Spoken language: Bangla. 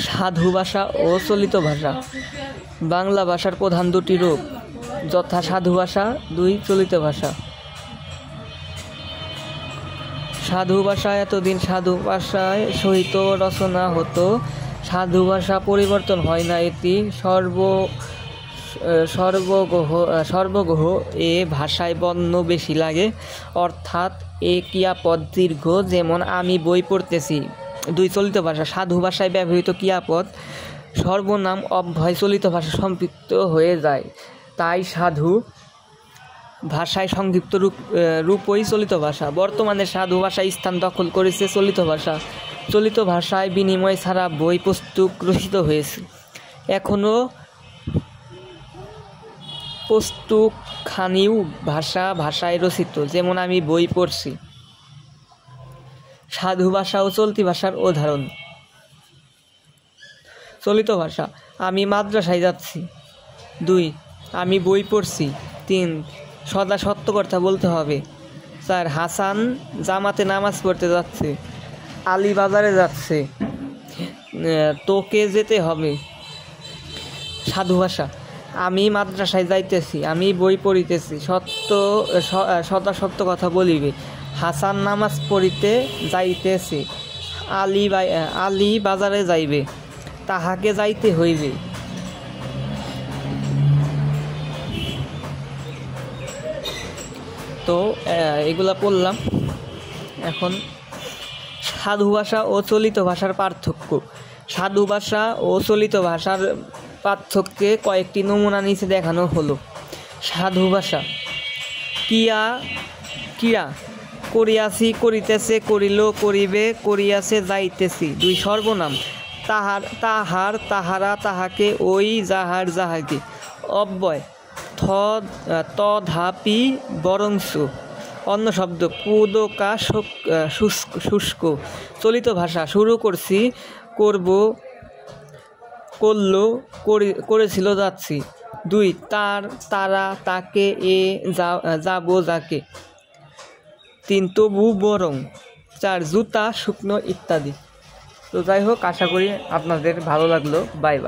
সাধু ভাষা ও চলিত ভাষা। বাংলা ভাষার প্রধান দুটি রূপ, যথা সাধু ভাষা, 2 চলিত ভাষা। সাধু ভাষা এতদিন সাধু ভাষায় সহিত রচনা হতো। সাধু ভাষা পরিবর্তন হয় না, এটি সর্বগ্রহ এ ভাষায় বর্ণ বেশি লাগে, অর্থাৎ এ ক্রিয়াপদ দীর্ঘ, যেমন আমি বই পড়তেছি। 2 চলিত ভাষা। সাধু ভাষায় ব্যবহৃত ক্রিয়াপদ সর্বনাম অব্যয় চলিত ভাষা সম্পৃক্ত হয়ে যায়, তাই সাধু ভাষায় সংক্ষিপ্ত রূপই চলিত ভাষা। বর্তমানে সাধু ভাষায় স্থান দখল করেছে চলিত ভাষা। চলিত ভাষায় বিনিময় ছাড়া বই পুস্তক রচিত হয়েছে। এখনও পুস্তকখানিও ভাষায় রচিত, যেমন আমি বই পড়ছি। সাধু ভাষা ও চলতি ভাষার উদাহরণ। চলিত ভাষা: আমি মাদ্রাসায় যাচ্ছি। 2 আমি বই পড়ছি। 3 সদা সত্য কথা বলতে হবে। 4 হাসান জামাতে নামাজ পড়তে যাচ্ছে। আলী বাজারে যাচ্ছে। তোকে যেতে হবে। সাধু ভাষা: আমি মাদ্রাসায় যাইতেছি, আমি বই পড়িতেছি। সদা সত্য কথা বলিবে। হাসান নামাজ পড়িতে যাইতেছে। আলী বাজারে যাইবে, তাহাকে যাইতে হইবে। তো এগুলা পড়লাম। এখন সাধু ভাষা ও চলিত ভাষার পার্থক্য। সাধু ভাষা ও চলিত ভাষার পার্থক্যে কয়েকটি নমুনা নিচে দেখানো হলো। সাধু ভাষা: ক্রিয়া করিয়াছি, করিতেছে, করিল, করিবে, করিয়াছে, যাইতেছি। 2 সর্বনাম: তাহার, তাহারা, তাহাকে, ওই, যাহার, যাহাকে। অব্যয়: তথাপি, বরঞ্চ। অন্য শব্দ: পুদকা, শুষ্ক। চলিত ভাষা: শুরু করছি, করব, করল, করেছিল, যাচ্ছি। 2 তার, তারা, তাকে, এ, যাব, যাকে। 3 তবু, বরং। 4 জুতা, শুকনো, ইত্যাদি। তো যাই হোক, আশা করি আপনাদের ভালো লাগলো। Bye bye.